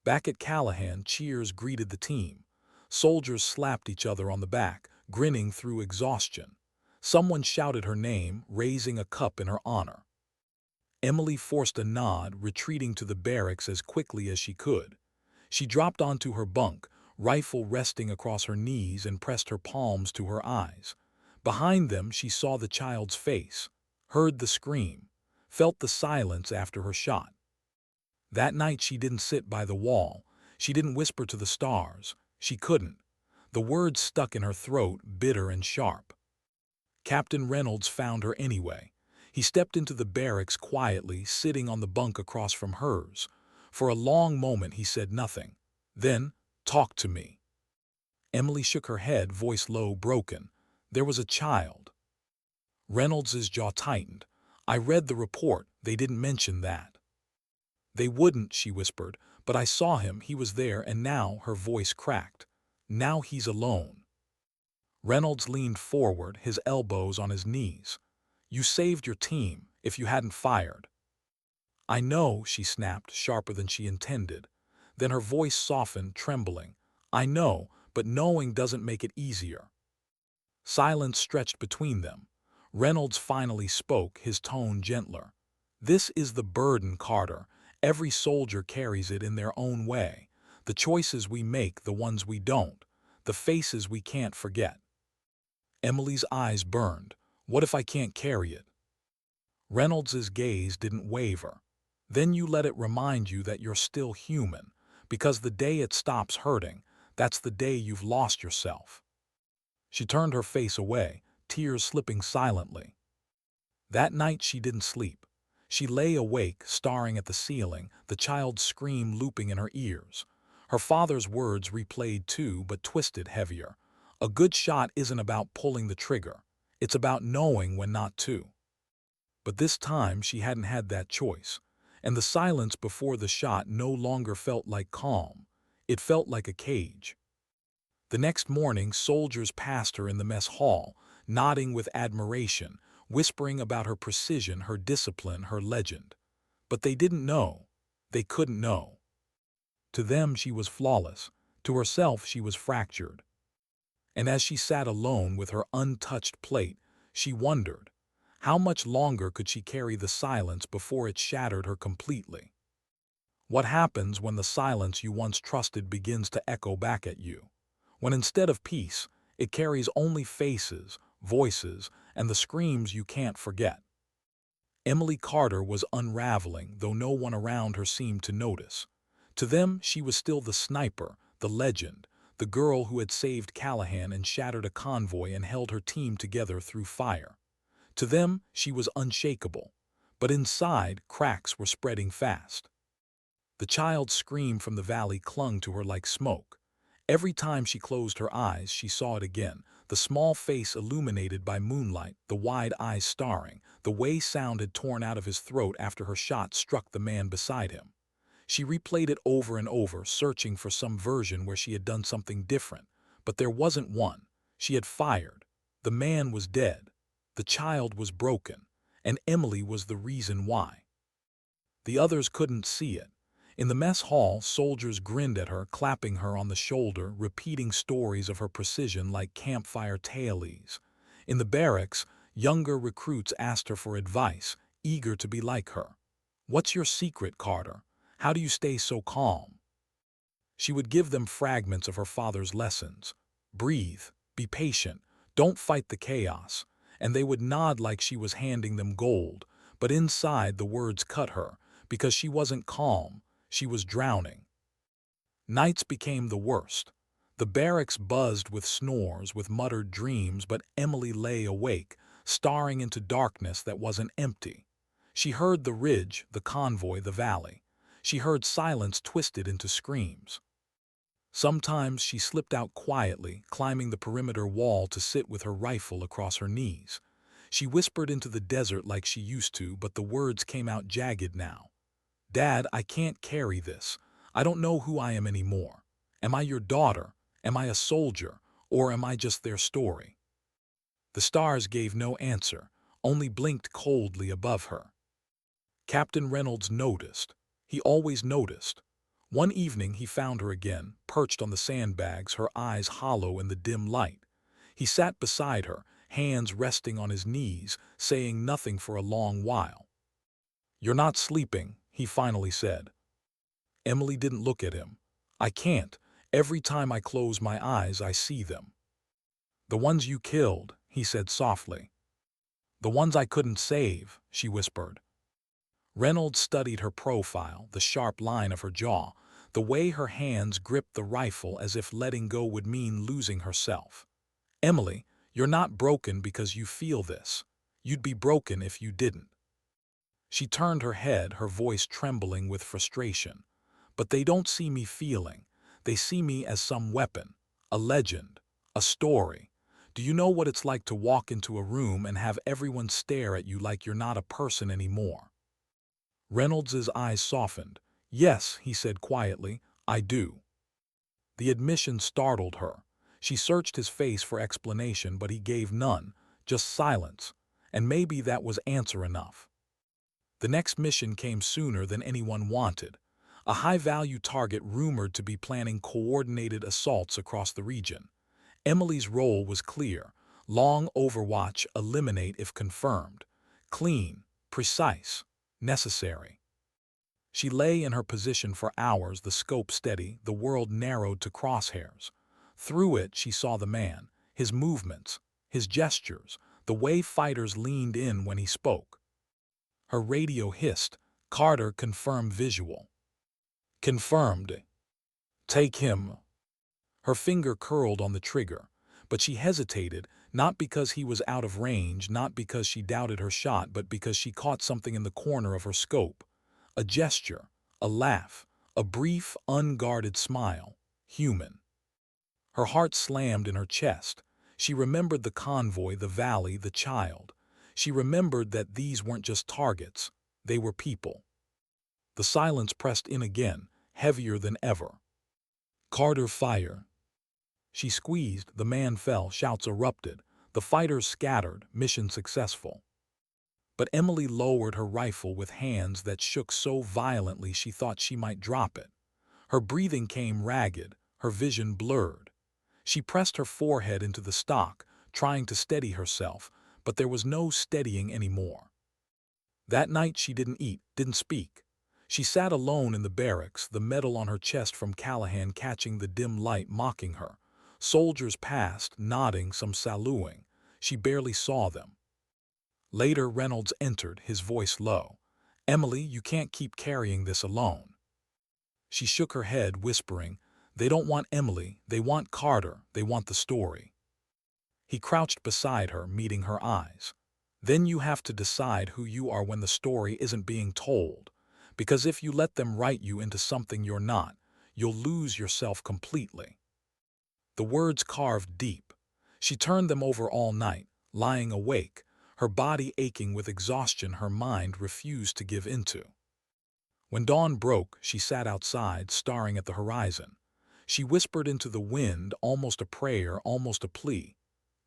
Back at Callahan, cheers greeted the team. Soldiers slapped each other on the back, grinning through exhaustion. Someone shouted her name, raising a cup in her honor. Emily forced a nod, retreating to the barracks as quickly as she could. She dropped onto her bunk, rifle resting across her knees, and pressed her palms to her eyes. Behind them, she saw the child's face, heard the scream, felt the silence after her shot. That night she didn't sit by the wall. She didn't whisper to the stars. She couldn't. The words stuck in her throat, bitter and sharp. Captain Reynolds found her anyway. He stepped into the barracks quietly, sitting on the bunk across from hers. For a long moment he said nothing. Then, "Talk to me." Emily shook her head, voice low, broken. "There was a child." Reynolds's jaw tightened. "I read the report. They didn't mention that." "They wouldn't," she whispered, "but I saw him, he was there, and now," her voice cracked, "now he's alone." Reynolds leaned forward, his elbows on his knees. "You saved your team, if you hadn't fired." "I know," she snapped, sharper than she intended. Then her voice softened, trembling. "I know, but knowing doesn't make it easier." Silence stretched between them. Reynolds finally spoke, his tone gentler. "This is the burden, Carter. Every soldier carries it in their own way. The choices we make, the ones we don't. The faces we can't forget." Emily's eyes burned. "What if I can't carry it?" Reynolds's gaze didn't waver. "Then you let it remind you that you're still human. Because the day it stops hurting, that's the day you've lost yourself." She turned her face away, tears slipping silently. That night she didn't sleep. She lay awake, staring at the ceiling, the child's scream looping in her ears. Her father's words replayed too, but twisted heavier. "A good shot isn't about pulling the trigger. It's about knowing when not to." But this time she hadn't had that choice, and the silence before the shot no longer felt like calm. It felt like a cage. The next morning, soldiers passed her in the mess hall, nodding with admiration, whispering about her precision, her discipline, her legend. But they didn't know. They couldn't know. To them she was flawless. To herself she was fractured. And as she sat alone with her untouched plate, she wondered, how much longer could she carry the silence before it shattered her completely? What happens when the silence you once trusted begins to echo back at you? When instead of peace, it carries only faces, voices, and the screams you can't forget. Emily Carter was unraveling, though no one around her seemed to notice. To them, she was still the sniper, the legend, the girl who had saved Callahan and shattered a convoy and held her team together through fire. To them, she was unshakable. But inside, cracks were spreading fast. The child's scream from the valley clung to her like smoke. Every time she closed her eyes, she saw it again, the small face illuminated by moonlight, the wide eyes staring, the way sound had torn out of his throat after her shot struck the man beside him. She replayed it over and over, searching for some version where she had done something different. But there wasn't one. She had fired. The man was dead. The child was broken. And Emily was the reason why. The others couldn't see it. In the mess hall, soldiers grinned at her, clapping her on the shoulder, repeating stories of her precision like campfire tales. In the barracks, younger recruits asked her for advice, eager to be like her. "What's your secret, Carter? How do you stay so calm?" She would give them fragments of her father's lessons. "Breathe, be patient, don't fight the chaos." And they would nod like she was handing them gold, But inside, the words cut her, because she wasn't calm, she was drowning. Nights became the worst. The barracks buzzed with snores, with muttered dreams, but Emily lay awake, staring into darkness that wasn't empty. She heard the ridge, the convoy, the valley. She heard silence twisted into screams. Sometimes she slipped out quietly, climbing the perimeter wall to sit with her rifle across her knees. She whispered into the desert like she used to, but the words came out jagged now. "Dad, I can't carry this. I don't know who I am anymore. Am I your daughter? Am I a soldier? Or am I just their story?" The stars gave no answer, only blinked coldly above her. Captain Reynolds noticed. He always noticed. One evening he found her again, perched on the sandbags, her eyes hollow in the dim light. He sat beside her, hands resting on his knees, saying nothing for a long while. "You're not sleeping," he finally said. Emily didn't look at him. "I can't. Every time I close my eyes, I see them." "The ones you killed," he said softly. "The ones I couldn't save," she whispered. Reynolds studied her profile, the sharp line of her jaw, the way her hands gripped the rifle as if letting go would mean losing herself. "Emily, you're not broken because you feel this. You'd be broken if you didn't." She turned her head, her voice trembling with frustration. "But they don't see me feeling. They see me as some weapon, a legend, a story. Do you know what it's like to walk into a room and have everyone stare at you like you're not a person anymore?" Reynolds's eyes softened. "Yes," he said quietly, "I do." The admission startled her. She searched his face for explanation, but he gave none, just silence, and maybe that was answer enough. The next mission came sooner than anyone wanted. A high-value target rumored to be planning coordinated assaults across the region. Emily's role was clear: long overwatch, eliminate if confirmed. Clean, precise, necessary. She lay in her position for hours, the scope steady, the world narrowed to crosshairs. Through it she saw the man, his movements, his gestures, the way fighters leaned in when he spoke. Her radio hissed. "Carter, confirm visual." "Confirmed. Take him." Her finger curled on the trigger, but she hesitated, not because he was out of range, not because she doubted her shot, but because she caught something in the corner of her scope. A gesture, a laugh, a brief, unguarded smile. Human. Her heart slammed in her chest. She remembered the convoy, the valley, the child. She remembered that these weren't just targets, they were people. The silence pressed in again, heavier than ever. "Carter, fire." She squeezed, the man fell, shouts erupted. The fighters scattered, mission successful. But Emily lowered her rifle with hands that shook so violently she thought she might drop it. Her breathing came ragged, her vision blurred. She pressed her forehead into the stock, trying to steady herself, but there was no steadying anymore. That night she didn't eat, didn't speak. She sat alone in the barracks, the metal on her chest from Callahan catching the dim light, mocking her. Soldiers passed, nodding, some saluting. She barely saw them. Later Reynolds entered, his voice low. "Emily, you can't keep carrying this alone." She shook her head, whispering, "They don't want Emily, they want Carter, they want the story." He crouched beside her, meeting her eyes. "Then you have to decide who you are when the story isn't being told. Because if you let them write you into something you're not, you'll lose yourself completely." The words carved deep. She turned them over all night, lying awake, her body aching with exhaustion her mind refused to give into. When dawn broke, she sat outside, staring at the horizon. She whispered into the wind, almost a prayer, almost a plea.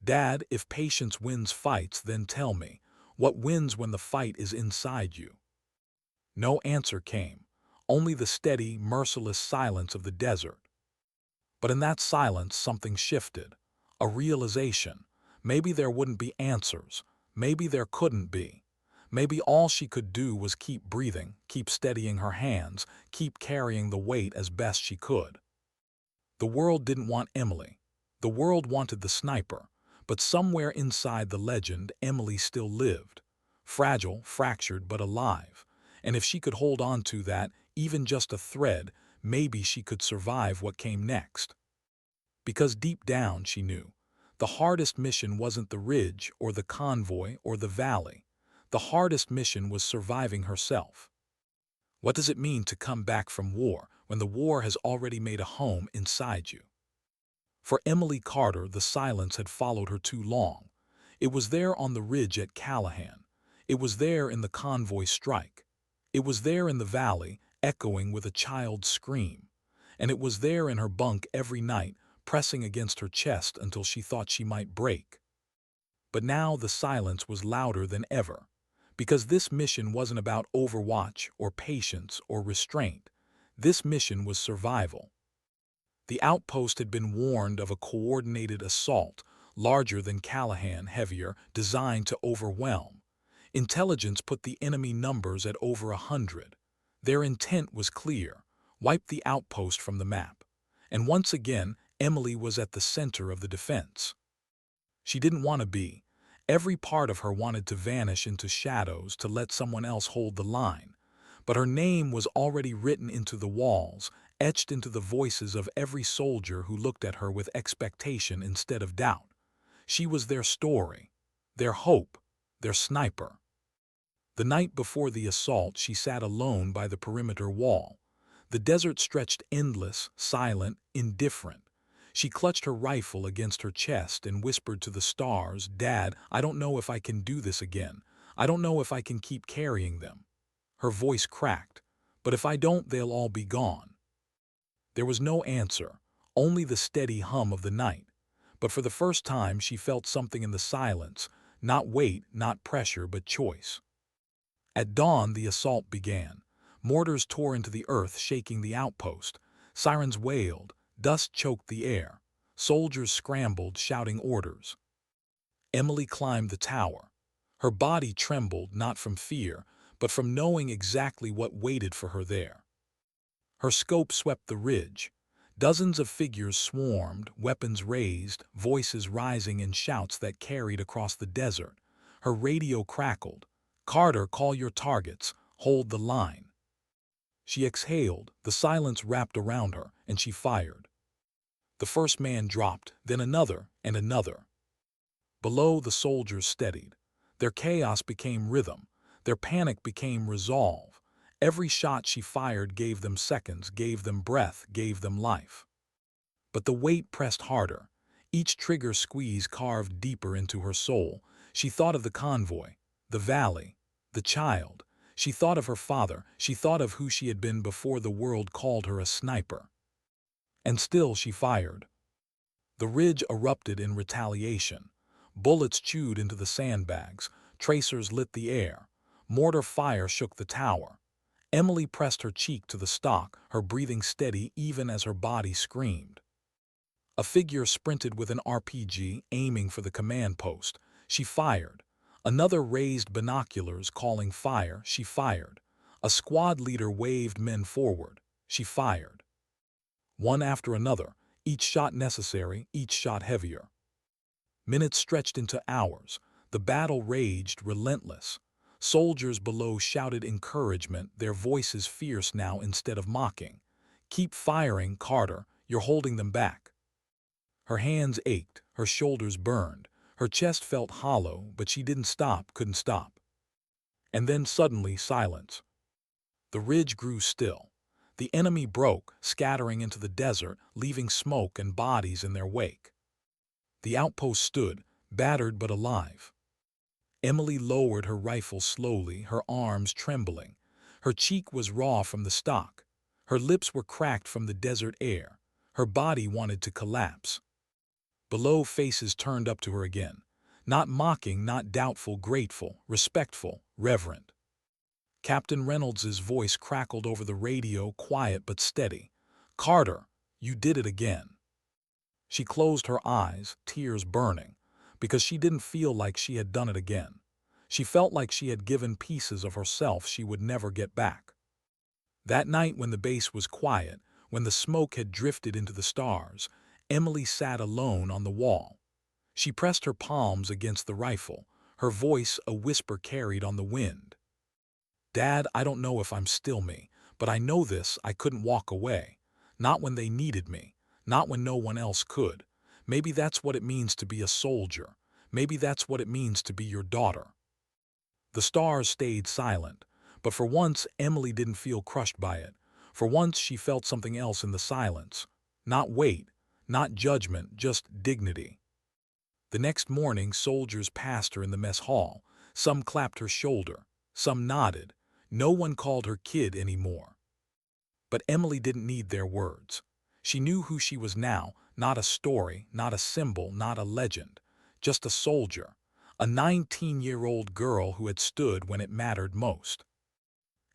"Dad, if patience wins fights, then tell me, what wins when the fight is inside you?" No answer came, only the steady, merciless silence of the desert. But in that silence something shifted, a realization. Maybe there wouldn't be answers, maybe there couldn't be. Maybe all she could do was keep breathing, keep steadying her hands, keep carrying the weight as best she could. The world didn't want Emily. The world wanted the sniper. But somewhere inside the legend, Emily still lived. fragile, fractured, but alive. And if she could hold on to that, even just a thread, maybe she could survive what came next. Because deep down, she knew, the hardest mission wasn't the ridge or the convoy or the valley. The hardest mission was surviving herself. What does it mean to come back from war when the war has already made a home inside you? For Emily Carter, the silence had followed her too long. It was there on the ridge at Callahan. It was there in the convoy strike. It was there in the valley, echoing with a child's scream. And it was there in her bunk every night, pressing against her chest until she thought she might break. But now the silence was louder than ever, because this mission wasn't about overwatch or patience or restraint. This mission was survival. The outpost had been warned of a coordinated assault, larger than Callahan, heavier, designed to overwhelm. Intelligence put the enemy numbers at over 100. Their intent was clear: wipe the outpost from the map. And once again, Emily was at the center of the defense. She didn't want to be. Every part of her wanted to vanish into shadows to let someone else hold the line. But her name was already written into the walls, etched into the voices of every soldier who looked at her with expectation instead of doubt. She was their story, their hope, their sniper. The night before the assault, she sat alone by the perimeter wall. The desert stretched endless, silent, indifferent. She clutched her rifle against her chest and whispered to the stars, "Dad, I don't know if I can do this again. I don't know if I can keep carrying them." Her voice cracked. "But if I don't, they'll all be gone." There was no answer, only the steady hum of the night. But for the first time, she felt something in the silence, not weight, not pressure, but choice. At dawn, the assault began. Mortars tore into the earth, shaking the outpost. Sirens wailed. Dust choked the air. Soldiers scrambled, shouting orders. Emily climbed the tower. Her body trembled, not from fear, but from knowing exactly what waited for her there. Her scope swept the ridge. Dozens of figures swarmed, weapons raised, voices rising in shouts that carried across the desert. Her radio crackled. "Carter, call your targets. Hold the line." She exhaled, the silence wrapped around her, and she fired. The first man dropped, then another and another. Below, the soldiers steadied. Their chaos became rhythm. Their panic became resolve. Every shot she fired gave them seconds, gave them breath, gave them life. But the weight pressed harder. Each trigger squeeze carved deeper into her soul. She thought of the convoy, the valley, the child. She thought of her father. She thought of who she had been before the world called her a sniper. And still she fired. The ridge erupted in retaliation. Bullets chewed into the sandbags. Tracers lit the air. Mortar fire shook the tower. Emily pressed her cheek to the stock, her breathing steady even as her body screamed. A figure sprinted with an RPG, aiming for the command post. She fired. Another raised binoculars, calling fire. She fired. A squad leader waved men forward. She fired. One after another, each shot necessary, each shot heavier. Minutes stretched into hours. The battle raged, relentless. Soldiers below shouted encouragement, their voices fierce now instead of mocking. "Keep firing, Carter. You're holding them back." Her hands ached, her shoulders burned. Her chest felt hollow, but she didn't stop, couldn't stop. And then suddenly silence. The ridge grew still. The enemy broke, scattering into the desert, leaving smoke and bodies in their wake. The outpost stood, battered but alive. Emily lowered her rifle slowly, her arms trembling. Her cheek was raw from the stock. Her lips were cracked from the desert air. Her body wanted to collapse. Below, faces turned up to her again. Not mocking, not doubtful, grateful, respectful, reverent. Captain Reynolds's voice crackled over the radio, quiet but steady. "Carter, you did it again." She closed her eyes, tears burning, because she didn't feel like she had done it again. She felt like she had given pieces of herself she would never get back. That night, when the base was quiet, when the smoke had drifted into the stars, Emily sat alone on the wall. She pressed her palms against the rifle. her voice a whisper carried on the wind. "Dad, I don't know if I'm still me, but I know this: I couldn't walk away. Not when they needed me, not when no one else could. Maybe that's what it means to be a soldier. Maybe that's what it means to be your daughter." The stars stayed silent, but for once Emily didn't feel crushed by it. For once she felt something else in the silence. Not weight, not judgment, just dignity. The next morning soldiers passed her in the mess hall. Some clapped her shoulder, some nodded. No one called her kid anymore. But Emily didn't need their words. She knew who she was now, not a story, not a symbol, not a legend. Just a soldier, a 19-year-old girl who had stood when it mattered most.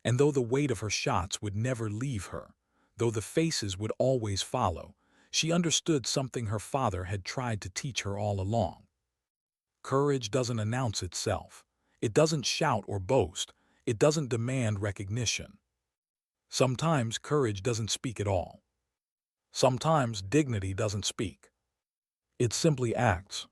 And though the weight of her shots would never leave her, though the faces would always follow, she understood something her father had tried to teach her all along. Courage doesn't announce itself. It doesn't shout or boast. It doesn't demand recognition. Sometimes courage doesn't speak at all. Sometimes dignity doesn't speak. It simply acts.